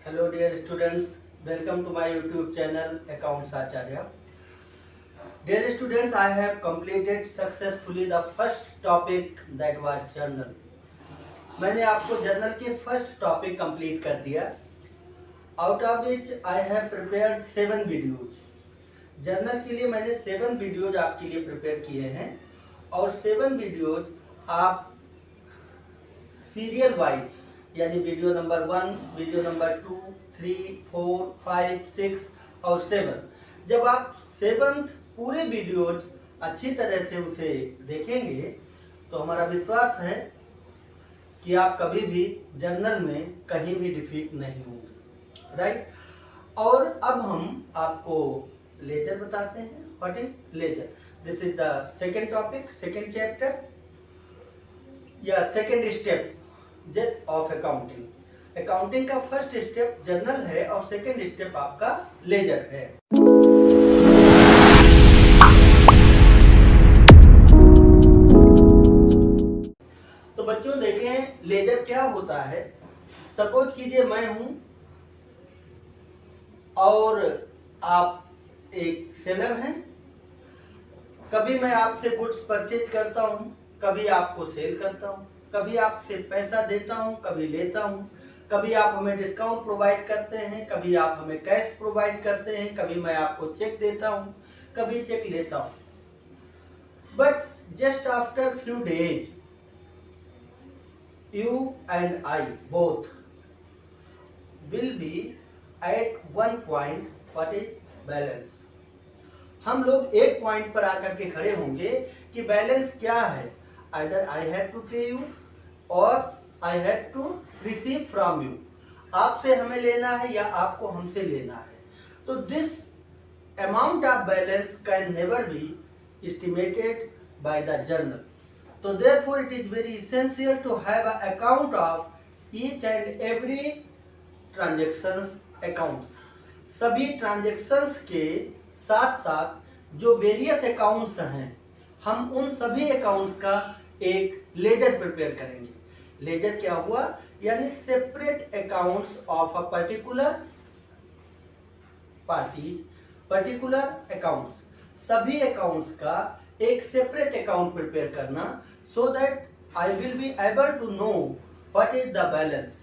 Hello dear students, welcome to my YouTube channel Accounts Acharya. Dear students, I have completed successfully the first topic that was journal. मैंने आपको journal के first topic complete कर दिया. Out of which I have prepared 7 videos. Journal के लिए मैंने 7 videos आपके लिए प्रिपेयर किए हैं और 7 वीडियोज आप सीरियल वाइज यानी वीडियो नंबर 1, वीडियो नंबर 2, 3, 4, 5, 6 और 7, जब आप 7 पूरे वीडियोज अच्छी तरह से उसे देखेंगे तो हमारा विश्वास है कि आप कभी भी जर्नल में कहीं भी डिफीट नहीं होंगे, राइट. और अब हम आपको लेजर बताते हैं. What is ledger? This is the second topic, second chapter या second step of accounting. Accounting का फर्स्ट स्टेप जर्नल है और सेकेंड स्टेप आपका लेजर है. तो बच्चों देखें लेजर क्या होता है. सपोज कीजिए मैं हूं और आप एक सेलर हैं. कभी मैं आपसे गुड्स परचेज करता हूं, कभी आपको सेल करता हूं, कभी आपसे पैसा देता हूं, कभी लेता हूं, कभी आप हमें डिस्काउंट प्रोवाइड करते हैं, कभी आप हमें कैश प्रोवाइड करते हैं, कभी मैं आपको चेक देता हूं, कभी चेक लेता हूं. But just after few days you and I both will be at one point. What is balance? हम लोग एक पॉइंट पर आकर के खड़े होंगे कि बैलेंस क्या है. Either I have to pay you or I have to receive from you. आपसे हमें लेना है या आपको हमसे लेना है. तो this amount of balance can never be estimated by the journal. So therefore it is very essential to have an account of each and every transactions account. सभी ट्रांजेक्शन्स के साथ साथ जो वेरियस अकाउंट्स हैं हम उन सभी अकाउंट्स का एक लेजर प्रिपेयर करेंगे. लेजर क्या हुआ? यानी separate accounts of a particular party, particular accounts. सभी अकाउंट्स का एक सेपरेट अकाउंट प्रिपेयर करना so that I will be able to know what is the balance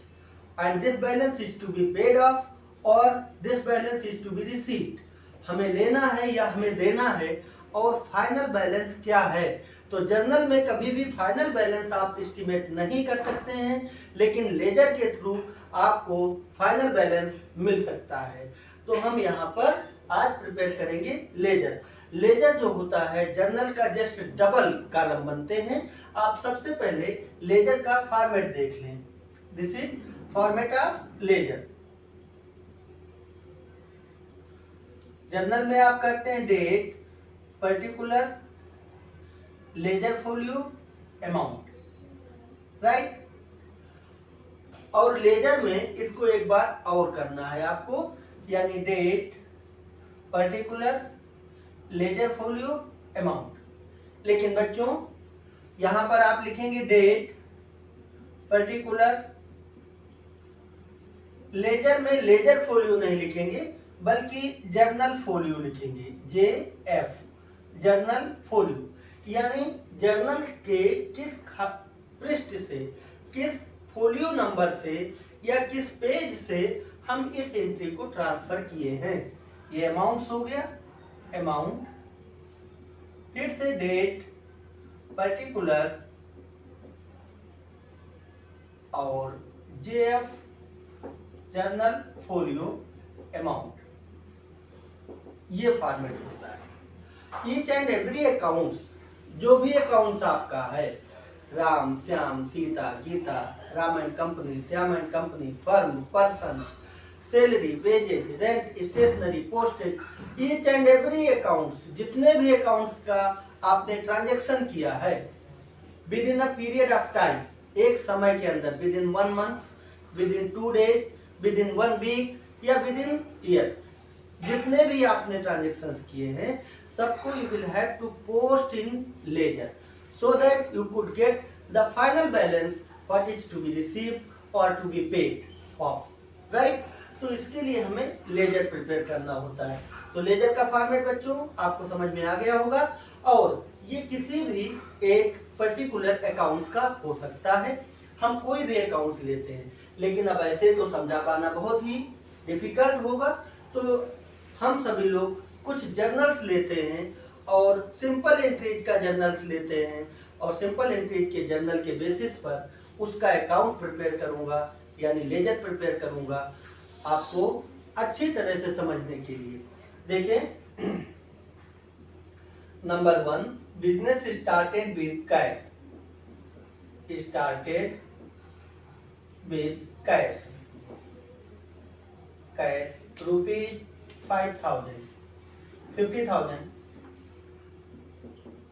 and this balance is to be paid off or this balance is to be received. हमें लेना है या हमें देना है और फाइनल बैलेंस क्या है. तो जर्नल में कभी भी फाइनल बैलेंस आप एस्टिमेट नहीं कर सकते हैं, लेकिन लेजर के थ्रू आपको फाइनल बैलेंस मिल सकता है. तो हम यहाँ पर आज प्रिपेयर करेंगे लेजर. लेजर जो होता है जर्नल का जस्ट डबल कॉलम बनते हैं. आप सबसे पहले लेजर का फॉर्मेट देख लें. This is format of ledger. Journal में आप करते हैं date, particular, ledger folio, amount, right. और लेजर में इसको एक बार और करना है आपको, यानी date, particular, ledger folio, amount. लेकिन बच्चों यहां पर आप लिखेंगे डेट, पर्टिकुलर, लेजर में लेजर फोलियो नहीं लिखेंगे बल्कि जर्नल फोलियो लिखेंगे. JF journal folio. यानी जर्नल के किस पृष्ठ से, किस फोलियो नंबर से या किस पेज से हम इस एंट्री को ट्रांसफर किए हैं. ये अमाउंट्स हो गया, अमाउंट, फिर से डेट, पर्टिकुलर और JF जर्नल फोलियो अमाउंट. ये फॉर्मेट होता है. ईच एंड एवरी अकाउंट्स, जो भी अकाउंट्स आपका है, Ram, Shyam, Sita, Gita, Ram and company, Shyam and company, firm, person, salary, wages, rent, stationery, postage, each and every accounts, जितने भी अकाउंट्स का आपने ट्रांजैक्शन किया है within a period of time, एक समय के अंदर, within 1 month, within 2 days, within 1 week या विद इन ईयर, जितने भी आपने ट्रांजैक्शंस किए हैं सबको you will have to post in ledger so that you could get the final balance what is to be received और to be paid off, right. तो इसके लिए हमें लेजर प्रिपेयर करना होता है। तो लेजर का फॉर्मेट बच्चों आपको समझ में आ गया होगा, और ये किसी भी एक पर्टिकुलर अकाउंट्स का हो सकता है। हम कोई भी अकाउंट्स लेते हैं, लेकिन अब ऐसे तो समझा पाना बहुत ही डिफिकल्ट होगा, तो हम सभी लोग कुछ जर्नल्स लेते हैं और सिंपल एंट्रीज का जर्नल्स लेते हैं, और सिंपल एंट्रीज के जर्नल के बेसिस पर उसका अकाउंट प्रिपेयर करूंगा, यानी लेजर प्रिपेयर करूंगा आपको अच्छी तरह से समझने के लिए। देखें, number 1, business started with cash. Started with cash, cash rupees 50,000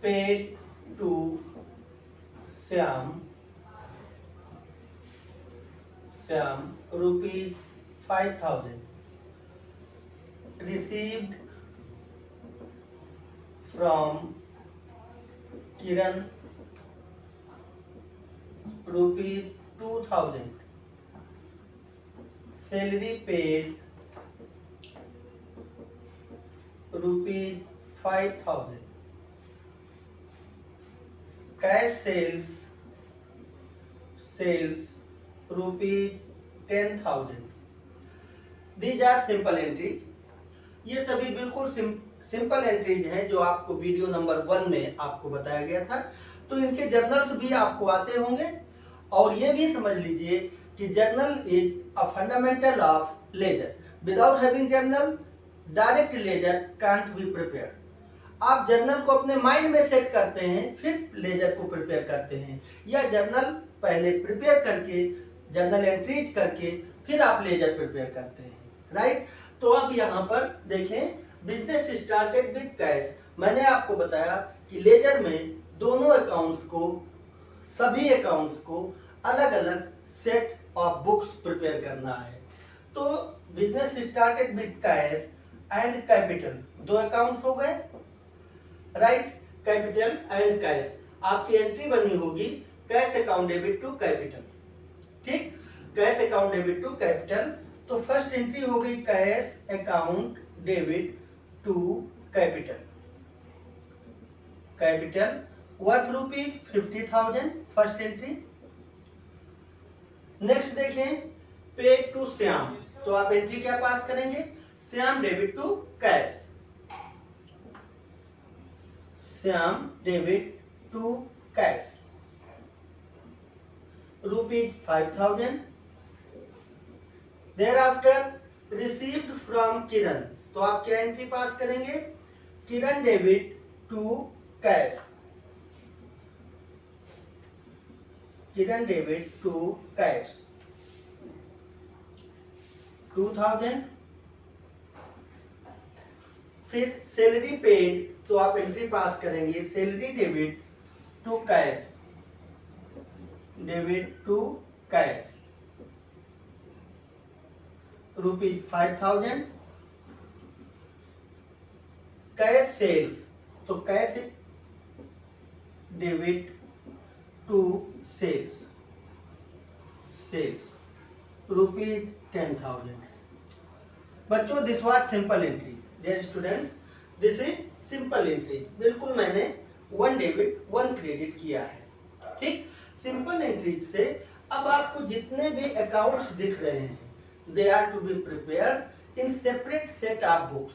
paid to Shyam rupees 5,000 received from Kiran rupees 2,000 salary paid rupees 5,000 cash sales rupees 10,000। These are simple entries। ये सभी बिल्कुल सिंपल एंट्रीज हैं जो आपको वीडियो नंबर 1 में आपको बताया गया था। तो इनके जर्नल्स भी आपको आते होंगे, और ये भी समझ लीजिए कि journal is a fundamental of ledger. Without having journal direct ledger can't be prepare. आप जर्नल को अपने माइंड में सेट करते हैं, फिर लेजर को प्रिपेयर करते हैं, या जर्नल पहले प्रिपेयर करके, जर्नल एंट्रीज करके फिर आप लेजर प्रिपेयर करते हैं, राइट। तो अब यहाँ पर देखें, बिजनेस स्टार्टेड विद कैश। मैंने आपको बताया कि लेजर में दोनों अकाउंट्स को, सभी अकाउंट्स को अलग अलग सेट ऑफ बुक्स प्रिपेयर करना है। तो business started with cash and capital, दो अकाउंट्स हो गए, राइट। कैपिटल एंड कैश, आपकी एंट्री बनी होगी cash account debit to capital, ठीक। Cash account debit to capital, तो फर्स्ट एंट्री हो गई cash account debit to capital. Capital worth rupees 50,000, first entry. Next देखें, पेड टू श्याम, तो आप एंट्री क्या पास करेंगे, Shyam debit to cash, Shyam debit to cash rupees 5,000। Thereafter received from Kiran, तो आप क्या एंट्री पास करेंगे, Kiran debit to cash, Kiran debit to cash 2,000। फिर सैलरी पेड, तो आप एंट्री पास करेंगे salary debit to cash, debit to cash rupees 5,000। Cash sales, तो cash debit to sales, rupees 10,000। बच्चों, this was simple entry. Dear students, this is simple entry. बिल्कुल मैंने 1 debit 1 credit किया है, ठीक। सिंपल एंट्री से अब आपको जितने भी अकाउंट्स दिख रहे हैं, they are to be prepared in separate set of books.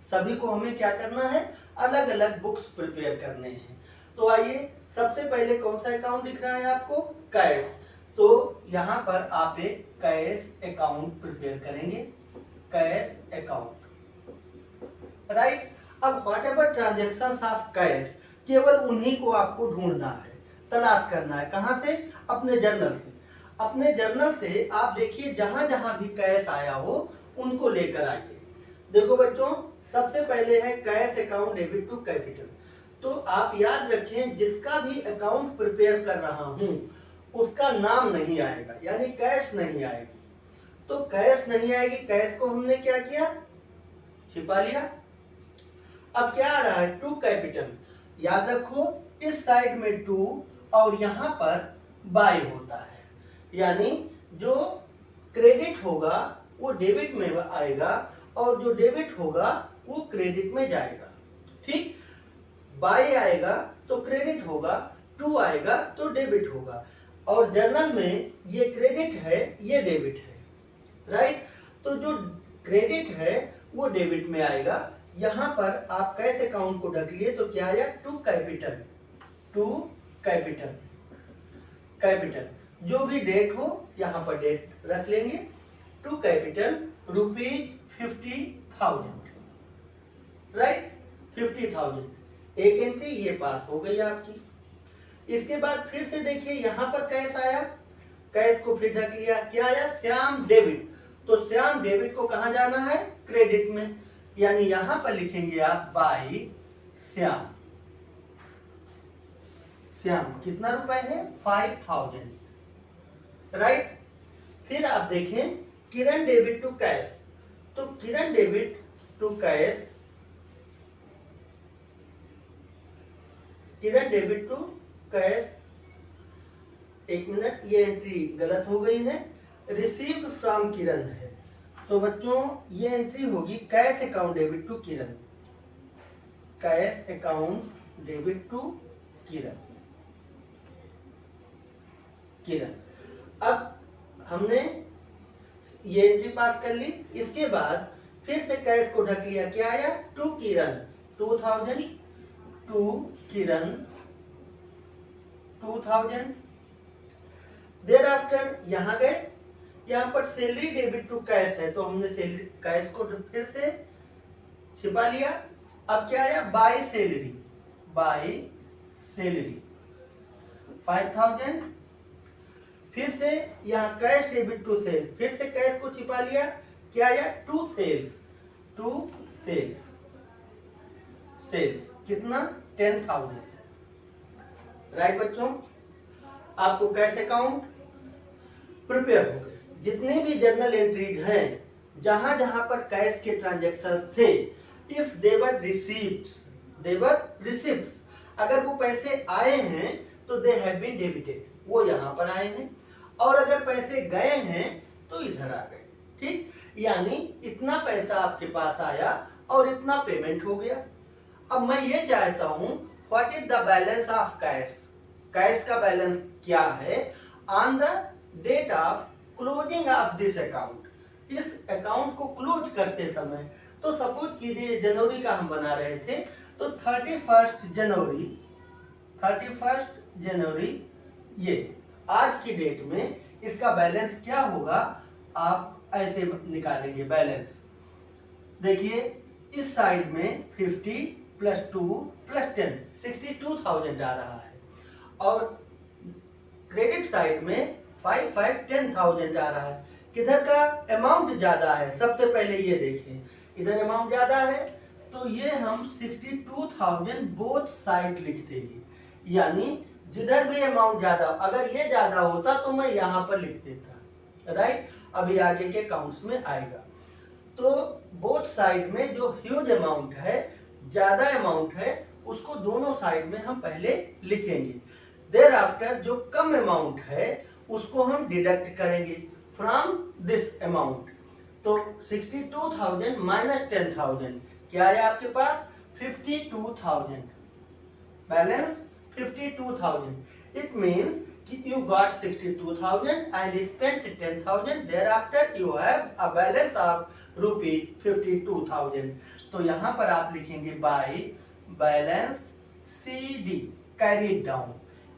सभी को हमें क्या करना है, अलग अलग बुक्स प्रिपेयर करने हैं। तो आइए, सबसे पहले कौन सा अकाउंट दिख रहा है आपको, कैश। तो यहाँ पर आप एक कैश अकाउंट प्रिपेयर करेंगे, कैश अकाउंट, राइट। अब what ever transactions of cash, केवल उन्हीं को आपको ढूंढना है, तलाश करना है। कहाँ से, अपने जर्नल से। अपने जर्नल से आप देखिए जहां जहां भी कैश आया हो उनको लेकर आइए। देखो बच्चों, सबसे पहले है cash account debit to capital. तो आप याद रखें, जिसका भी अकाउंट प्रिपेयर कर रहा हूं उसका नाम नहीं आएगा, यानी कैश नहीं आएगी। तो कैश नहीं आएगी, कैश को हमने क्या किया, छिपा लिया। अब क्या आ रहा है, टू कैपिटल। याद रखो, इस साइड में टू और यहाँ पर बाय होता है, यानी जो क्रेडिट होगा वो डेबिट में आएगा और जो डेबिट होगा वो क्रेडिट में जाएगा। ठीक, बाई आएगा तो क्रेडिट होगा, टू आएगा तो डेबिट होगा, और जर्नल में ये क्रेडिट है ये डेबिट है, राइट। तो जो क्रेडिट है वो डेबिट में आएगा। यहाँ पर आप कैश अकाउंट को ढक लिए तो क्या आया, to capital, to capital, capital जो भी डेट हो यहाँ पर डेट रख लेंगे, टू कैपिटल ₹50,000, राइट, 50,000। एक एंट्री ये पास हो गई आपकी। इसके बाद फिर से देखिए यहाँ पर कैश आया, कैश को फिर ढक लिया, क्या आया, श्याम डेबिट। तो श्याम डेबिट को कहाँ जाना है, क्रेडिट में, यानी यहां पर लिखेंगे आप बाई श्याम। श्याम कितना रुपए है, 5,000, राइट। फिर आप देखें किरण डेबिट टू कैश, तो Kiran debit to cash, Kiran debit to cash, एक मिनट, ये एंट्री गलत हो गई है, रिसीव्ड फ्रॉम किरण है। तो बच्चों ये एंट्री होगी cash account debit to Kiran, cash account debit to Kiran, Kiran. अब हमने ये एंट्री पास कर ली। इसके बाद फिर से कैश को ढक लिया, क्या आया, to Kiran, 2,000, to Kiran 2,000। Thereafter यहाँ गए, यहाँ पर सैलरी डेबिट टू कैश है, तो हमने सैलरी कैश को फिर से छिपा लिया। अब क्या आया, बाय सैलरी, बाय सैलरी 5,000। फिर से यहाँ कैश डेबिट टू सेल्स, फिर से कैश को छिपा लिया, क्या आया, to sales, to sales, sales कितना, 10,000, राइट बच्चों। आपको कैश अकाउंट प्रिपेयर हो गए। जितने भी जर्नल एंट्रीज हैं जहां जहां पर कैश के ट्रांजैक्शंस थे, if there are receipts, there are receipts, अगर वो पैसे आए हैं तो दे हैव बीन डेबिटेड, वो यहाँ पर आए हैं, और अगर पैसे गए हैं तो इधर आ गए। ठीक, यानी इतना पैसा आपके पास आया और इतना पेमेंट हो गया। अब मैं ये चाहता हूँ what is the balance of cash, cash का बैलेंस क्या है on the date of closing of this account, इस अकाउंट को क्लोज करते समय। तो सपोज कीजिए जनवरी का हम बना रहे थे, तो 31 जनवरी, 31 जनवरी ये आज की डेट में इसका बैलेंस क्या होगा, आप ऐसे निकालेंगे बैलेंस। देखिए इस साइड में 50 प्लस 2 प्लस 10 62,000 आ रहा है, और क्रेडिट साइड में 5 5 10,000 आ रहा है। किधर का अमाउंट ज्यादा है, सबसे पहले ये देखें, इधर अमाउंट ज्यादा है तो ये हम 62,000 बोथ साइड लिख देंगे, यानी जिधर भी अमाउंट ज्यादा, अगर ये ज्यादा होता तो मैं यहाँ पर लिख देता, राइट। अभी आगे के काउंट्स में आएगा। तो बोथ साइड में जो ह्यूज अमाउंट है, ज्यादा अमाउंट है, उसको दोनों साइड में हम पहले लिखेंगे। देयर आफ्टर जो कम अमाउंट है उसको हम डिडक्ट करेंगे फ्रॉम दिस अमाउंट। तो 62,000 माइनस 10,000 क्या है आपके पास, 52,000, बैलेंस 52,000। इट मीन्स कि you got 62,000 and spent 10,000, thereafter you have a balance of ₹52,000। तो यहाँ पर आप लिखेंगे by balance CD carried down.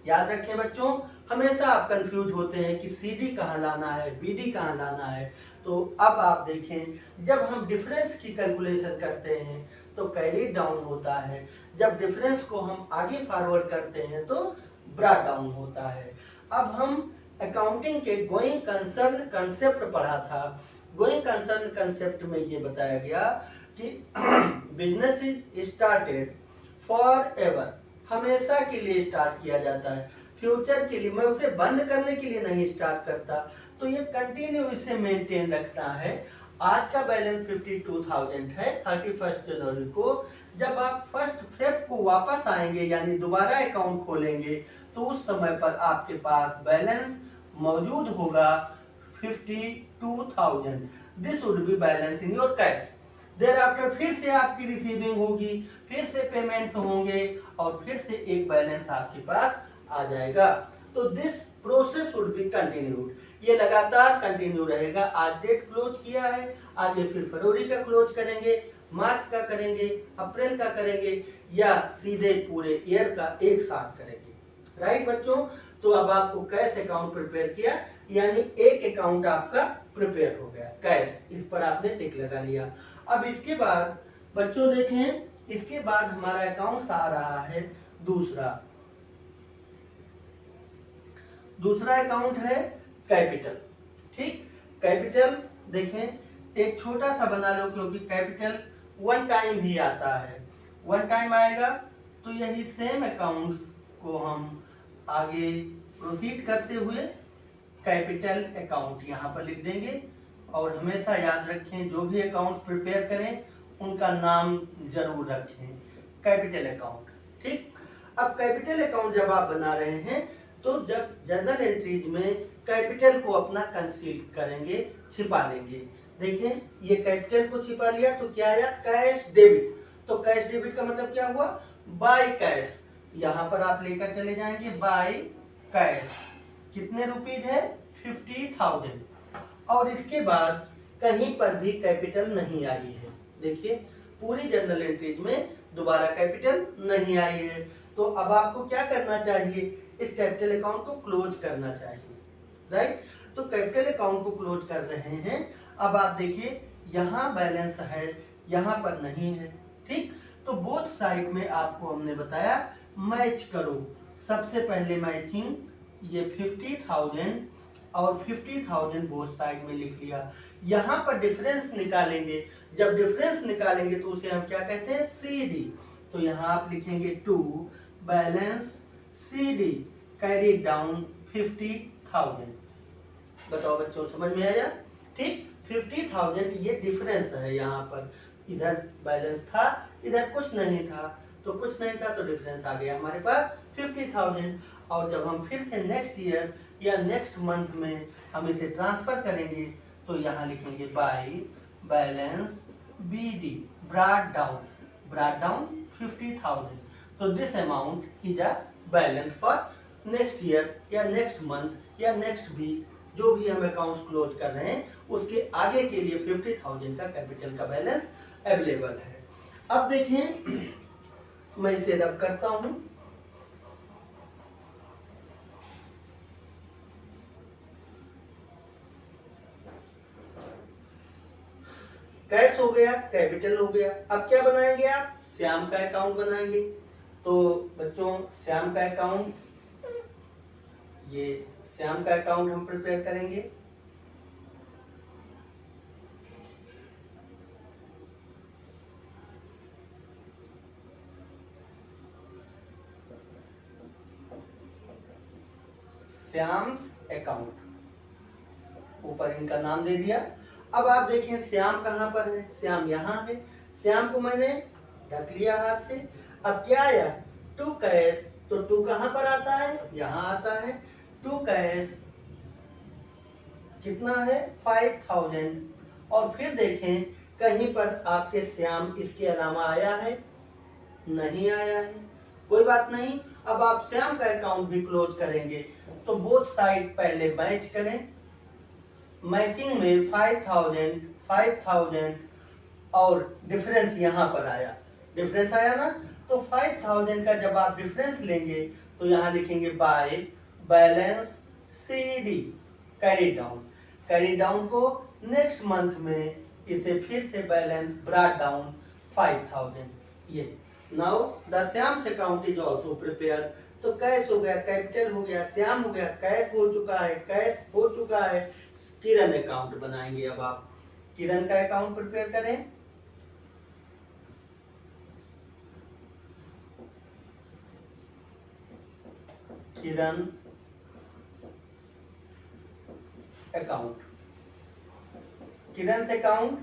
याद रखें बच्चों, हमेशा आप कंफ्यूज होते हैं कि CD कहाँ लाना है, BD कहाँ लाना है। तो अब आप देखें, जब हम डिफरेंस की कैलकुलेशन करते हैं तो कैरीड डाउन होता है, जब डिफरेंस को हम आगे फॉरवर्ड करते हैं तो ब्रॉट डाउन होता है। अब हम अकाउंटिंग के गोइंग कंसर्न कंसेप्ट पढ़ा था। गोइंग कंसर्न कंसेप्ट में ये बताया गया कि business is started for ever, हमेशा के लिए स्टार्ट किया जाता है, फ्यूचर के लिए, मैं उसे बंद करने के लिए नहीं स्टार्ट करता, तो ये कंटिन्यू इसे मेंटेन रखता है। आज का बैलेंस 52,000 है 31 जनवरी को। जब आप 1 फेब को वापस आएंगे यानी दोबारा अकाउंट खोलेंगे तो उस समय पर आपके पास बैलेंस मौजूद होगा 2000, this would be balance in your cash. There after फिर से आपकी रिसीविंग होगी, फिर से पेमेंट्स होंगे और फिर से एक बैलेंस आपके पास आ जाएगा। तो this process would be continued, ये लगातार कंटिन्यू रहेगा। आज डेट क्लोज किया है, आगे फिर फरवरी का क्लोज करेंगे, मार्च का करेंगे, अप्रैल का करेंगे, या सीधे पूरे ईयर का एक साथ करेंगे। राइट बच्चों, तो अब आपको कैश अकाउंट प्रिपेयर किया, यानी एक अकाउंट आपका प्रिपेयर हो गया कैश, इस पर आपने टिक लगा लिया। अब इसके बाद बच्चों देखें, इसके बाद हमारा अकाउंट आ रहा है दूसरा अकाउंट है कैपिटल। ठीक, कैपिटल देखें एक छोटा सा बना लो, क्योंकि कैपिटल वन टाइम ही आता है, वन टाइम आएगा। तो यही सेम अकाउंट्स को हम आगे प्रोसीड करते हुए कैपिटल अकाउंट यहाँ पर लिख देंगे। और हमेशा याद रखें, जो भी अकाउंट प्रिपेयर करें उनका नाम जरूर रखें, कैपिटल अकाउंट। ठीक, अब कैपिटल अकाउंट जब आप बना रहे हैं, तो जब जर्नल एंट्रीज में कैपिटल को अपना कंसील करेंगे, छिपा लेंगे। देखिए ये कैपिटल को छिपा लिया तो क्या आया, कैश डेबिट। तो कैश डेबिट का मतलब क्या हुआ, बाय कैश। यहाँ पर आप लेकर चले जाएंगे बाय कैश, कितने रुपीज है, 50,000। और इसके बाद कहीं पर भी कैपिटल नहीं आई है। देखिए पूरी जर्नल एंट्रीज में दोबारा कैपिटल नहीं आई है। तो अब आपको क्या करना चाहिए, इस कैपिटल अकाउंट को क्लोज करना चाहिए। राइट, तो कैपिटल अकाउंट को क्लोज कर रहे हैं। अब आप देखिए यहाँ बैलेंस है, यहाँ पर नहीं है। ठीक, तो बोथ साइड में आपको हमने बताया मैच करो। सबसे पहले मैचिंग, ये 50,000 और 50,000 बोथ साइड में लिख लिया। यहाँ पर डिफरेंस निकालेंगे, जब डिफरेंस निकालेंगे तो उसे हम क्या कहते हैं, CD। तो यहाँ आप लिखेंगे to balance CD carry down 50,000। बताओ बच्चों, समझ में आया। ठीक, 50,000 ये डिफरेंस है। यहाँ पर इधर बैलेंस था, इधर कुछ नहीं था, तो कुछ नहीं था तो डिफरेंस आ गया हमारे पास 50,000। और जब हम फिर से नेक्स्ट ईयर या नेक्स्ट मंथ में हम इसे ट्रांसफर करेंगे, तो यहाँ लिखेंगे by balance BD brought down 50,000। तो this amount is a balance for next year या नेक्स्ट मंथ या नेक्स्ट वीक, जो भी हम अकाउंट्स क्लोज कर रहे हैं उसके आगे के लिए 50,000 का कैपिटल का बैलेंस अवेलेबल है। अब देखिए मैं इसे रब करता हूं। कैश हो गया, कैपिटल हो गया। अब क्या बनाएंगे आप, श्याम का अकाउंट बनाएंगे। तो बच्चों श्याम का अकाउंट, ये श्याम का अकाउंट हम प्रिपेयर करेंगे। श्याम्स अकाउंट, ऊपर इनका नाम दे दिया। अब आप देखें श्याम कहाँ पर है, श्याम यहाँ है। श्याम को मैंने ढक लिया हाथ से। अब क्या आया, टू कैश। तो टू कहाँ पर आता है, यहाँ आता है। टू कैश कितना है, 5,000। और फिर देखें कहीं पर आपके श्याम इसके अलावा आया है, नहीं आया है। कोई बात नहीं, अब आप श्याम का अकाउंट भी क्लोज करेंगे। तो बोथ साइड पहले मैच करें। मैचिंग में 5,000 और डिफरेंस यहाँ पर आया, डिफरेंस आया ना। तो 5,000 का जब आप डिफरेंस लेंगे तो यहाँ लिखेंगे by balance CD carry down को नेक्स्ट मंथ में इसे फिर से बैलेंस ब्रॉट डाउन 5,000। ये now the Shyam account is also prepare. तो कैश हो गया, कैपिटल हो गया, श्याम हो गया, कैश हो चुका है। किरण अकाउंट बनाएंगे। अब आप किरण का अकाउंट प्रिपेयर करें। किरण अकाउंट।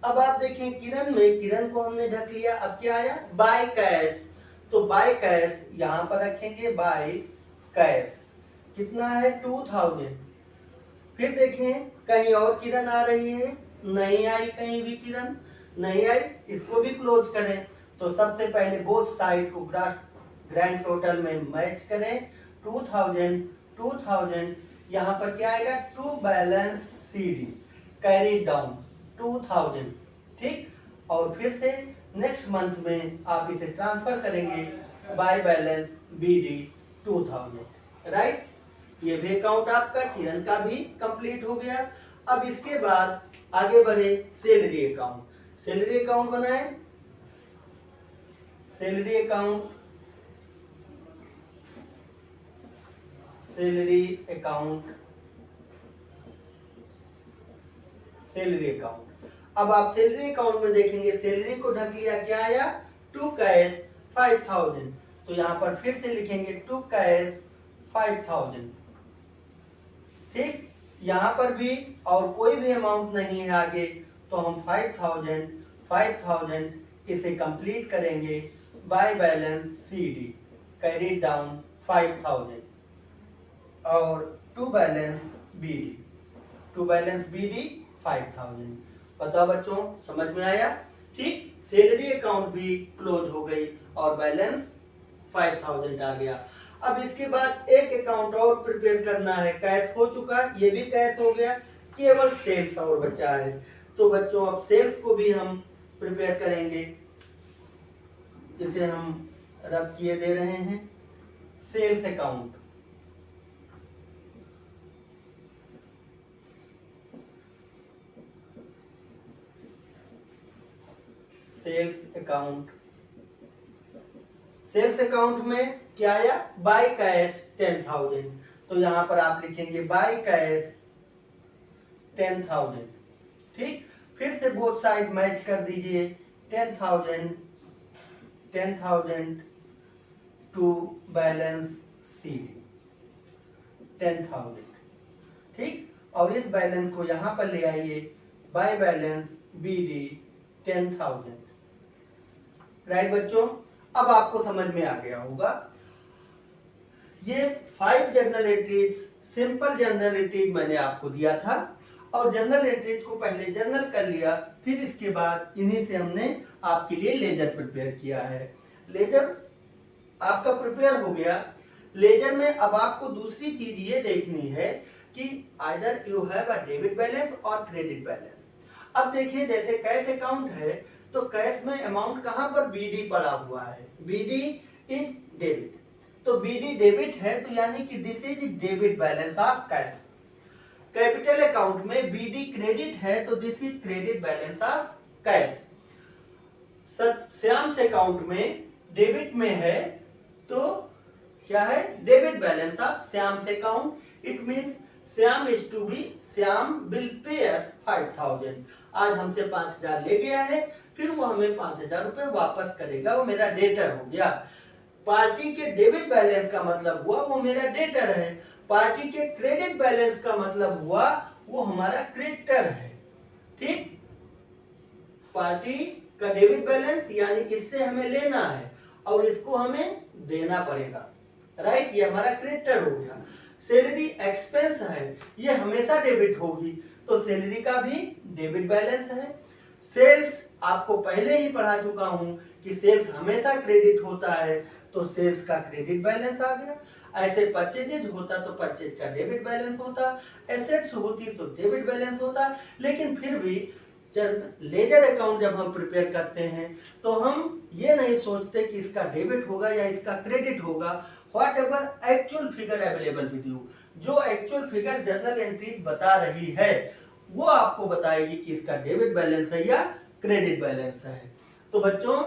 अब आप देखें किरण में, किरण को हमने ढक लिया। अब क्या आया, बाय कैश। तो बाय कैश यहां पर रखेंगे, बाय कैश कितना है, 2,000। फिर देखें कहीं और किरण आ रही है? नहीं आई, कहीं भी किरण नहीं आई, इसको भी क्लोज करें। तो सबसे पहले बोथ साइड को ग्रैंड टोटल में मैच करें। 2000 2000 यहाँ पर क्या आएगा? To balance CD carry down 2000, ठीक। और फिर से नेक्स्ट मंथ में आप इसे ट्रांसफर करेंगे बाय बैलेंस BD 2000, राइट। ये भी अकाउंट आपका किरण का भी कंप्लीट हो गया। अब इसके बाद आगे बढ़े सैलरी अकाउंट। सैलरी अकाउंट बनाए। Salary account, salary account, salary account. अब आप सैलरी अकाउंट में देखेंगे, सैलरी को ढक लिया, क्या आया? To cash 5000। तो यहां पर फिर से लिखेंगे टू कैश 5000, ठीक। यहां पर भी और कोई भी अमाउंट नहीं है आगे, तो हम 5000 इसे कंप्लीट करेंगे by balance CD carry down 5000 और टू बैलेंस BD 5000। बताओ बच्चों, समझ में आया? ठीक, सैलरी अकाउंट भी क्लोज हो गई और बैलेंस 5000 आ गया। अब इसके बाद एक अकाउंट और प्रिपेयर करना है। कैश हो चुका, ये भी कैश हो गया, केवल सेल्स और बचा है। तो बच्चों अब सेल्स को भी हम प्रिपेयर करेंगे। इसे हम रब किए दे रहे हैं sales account. Sales account, sales account में क्या आया? By cash 10,000। तो यहां पर आप लिखेंगे बाय कैश 10,000, ठीक। फिर से बोथ साइड मैच कर दीजिए। 10,000 टू बैलेंस CD 10,000, ठीक। और इस बैलेंस को यहां पर ले आइए बाय बैलेंस BD 10,000, राइट बच्चों। अब आपको समझ में आ गया होगा। ये 5 journal entries, simple journal entries मैंने आपको दिया था और जर्नल एंट्रीज को पहले जर्नल कर लिया, फिर इसके बाद इन्हीं से हमने आपके लिए लेजर प्रिपेयर किया है। लेजर आपका प्रिपेयर हो गया। लेजर में अब आपको दूसरी चीज ये देखनी है कि either you have a debit balance और क्रेडिट बैलेंस। अब देखिए, जैसे कैश अकाउंट है तो कैश में अमाउंट कहां पर? BD पड़ा हुआ है, BD इज डेबिट। तो BD डेबिट है, तो यानी कि this is debit balance of cash. Capital account में BD क्रेडिट है, तो this is credit balance of cash. Shyam से अकाउंट में डेबिट में है, तो क्या है? डेबिट बैलेंस ऑफ श्याम से account. It means Shyam is to be, Shyam will pay us 5000। आज हमसे 5000 ले गया है, फिर वो हमें 5000 रुपए वापस करेगा, वो मेरा डेटर हो गया। पार्टी के डेबिट बैलेंस का मतलब हुआ वो मेरा डेटर है। पार्टी के क्रेडिट बैलेंस का मतलब हुआ वो हमारा क्रेडिटर है, ठीक। पार्टी का डेबिट बैलेंस यानी इससे हमें लेना है और इसको हमें देना पड़ेगा, राइट। ये हमारा क्रेडिटर हो गया। सैलरी एक्सपेंस है, ये हमेशा डेबिट होगी, तो सैलरी का भी डेबिट बैलेंस है। सेल्स आपको पहले ही पढ़ा चुका हूं कि सेल्स हमेशा क्रेडिट होता है, तो सेल्स का क्रेडिट बैलेंस आ गया। ऐसे परचेजेज होता तो परचेज का डेबिट बैलेंस होता, एसेट्स होती तो डेबिट बैलेंस होता। लेकिन फिर भी लेजर अकाउंट जब हम प्रिपेयर करते हैं तो हम ये नहीं सोचते कि इसका डेबिट होगा या इसका क्रेडिट होगा। What ever actual figure available with you, जो एक्चुअल फिगर जर्नल एंट्री बता रही है वो आपको बताएगी कि इसका डेबिट बैलेंस है या क्रेडिट बैलेंस है। तो बच्चों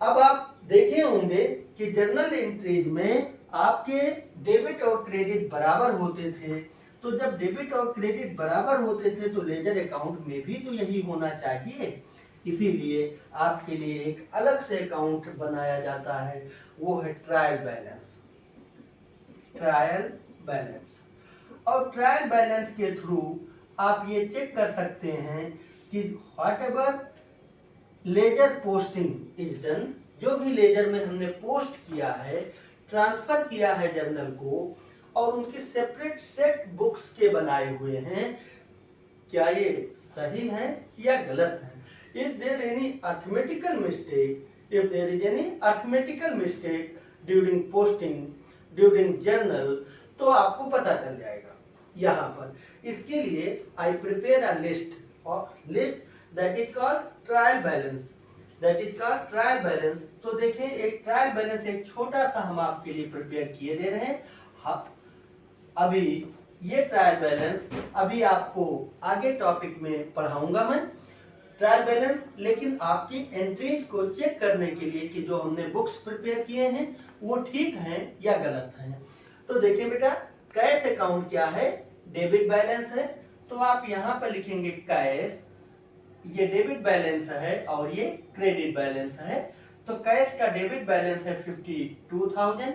अब आप देखे होंगे कि जर्नल एंट्रीज में आपके डेबिट और क्रेडिट बराबर होते थे। तो जब डेबिट और क्रेडिट बराबर होते थे तो लेजर अकाउंट में भी तो यही होना चाहिए। इसीलिए आपके लिए एक अलग से अकाउंट बनाया जाता है, वो है ट्रायल बैलेंस। ट्रायल बैलेंस, और ट्रायल बैलेंस के थ्रू आप ये चेक कर सकते हैं कि what ever ledger posting is done, जो भी लेजर में हमने पोस्ट किया है, ट्रांसफर किया है जर्नल को, और उनके सेपरेट सेट बुक्स के बनाए हुए हैं, क्या ये सही है या गलत है। If there any arithmetical mistake, if there is any arithmetical mistake during posting, during journal, तो आपको पता चल जाएगा यहाँ पर। इसके लिए आई प्रिपेयर अ लिस्ट, और list that is called trial balance, that is called trial balance. तो देखें, एक ट्रायल बैलेंस एक छोटा सा हम आपके लिए प्रिपेयर किए दे रहे हैं। अभी ये ट्रायल बैलेंस अभी आपको आगे टॉपिक में पढ़ाऊंगा मैं ट्रायल बैलेंस, लेकिन आपकी एंट्रीज को चेक करने के लिए कि जो हमने बुक्स प्रिपेयर किए हैं वो ठीक हैं या गलत हैं। तो देखिए बेटा, कैश अकाउंट क्या है, डेबिट बैलेंस है, तो आप यहाँ पर लिखेंगे कैश, ये डेबिट बैलेंस है और ये क्रेडिट बैलेंस है। तो कैश का डेबिट बैलेंस है 52,000,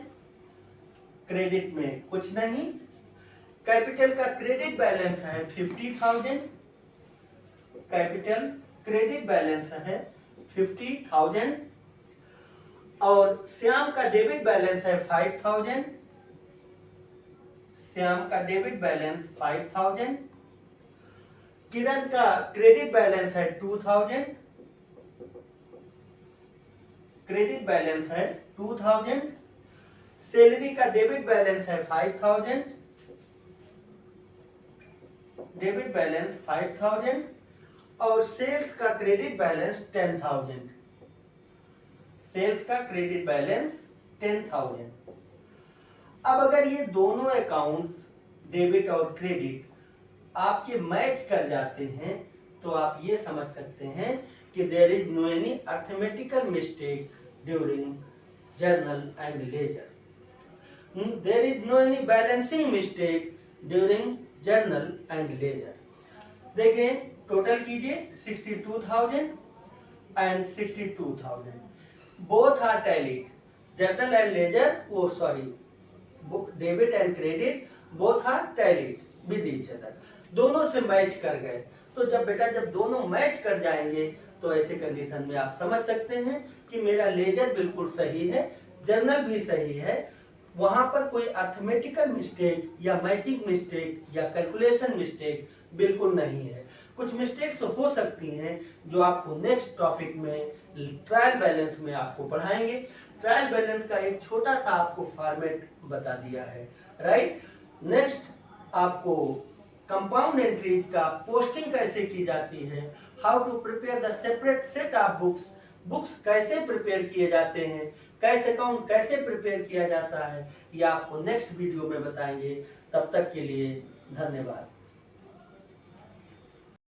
क्रेडिट में कुछ नहीं। कैपिटल का क्रेडिट बैलेंस है 50,000, कैपिटल क्रेडिट बैलेंस है 50,000। और श्याम का डेबिट बैलेंस है 5,000, श्याम का डेबिट बैलेंस 5,000। किरण का क्रेडिट बैलेंस है 2,000, क्रेडिट बैलेंस है 2,000। सैलरी का डेबिट बैलेंस है 5,000, डेबिट बैलेंस 5,000। और सेल्स का क्रेडिट बैलेंस 10,000, सेल्स का क्रेडिट बैलेंस 10,000। अब अगर ये दोनों अकाउंट डेबिट और क्रेडिट आपके मैच कर जाते हैं तो आप ये समझ सकते हैं कि there is no any arithmetical mistake during journal and ledger, there is no any balancing mistake during journal and ledger. देखें, टोटल कीजिए 62,000 and 62,000, both are tallied, journal and ledger, वो sorry debit and credit both are tallied with each other, दोनों से match कर गए। तो जब दोनों मैच कर जाएंगे तो ऐसे कंडीशन में आप समझ सकते हैं कि मेरा लेजर बिल्कुल सही है, जर्नल भी सही है, वहां पर कोई अर्थमेटिकल मिस्टेक या मैचिंग मिस्टेक या कैलकुलेशन मिस्टेक बिल्कुल नहीं है। कुछ मिस्टेक्स हो सकती हैं जो आपको नेक्स्ट टॉपिक में ट्रायल बैलेंस में आपको पढ़ाएंगे। ट्रायल बैलेंस का एक छोटा सा आपको फॉर्मेट बता दिया है, राइट। नेक्स्ट आपको कंपाउंड एंट्रीज का पोस्टिंग कैसे की जाती है, how to prepare the separate set of books, books कैसे प्रिपेयर किए जाते हैं, कैश अकाउंट कैसे प्रिपेयर किया जाता है, ये आपको नेक्स्ट वीडियो में बताएंगे। तब तक के लिए धन्यवाद।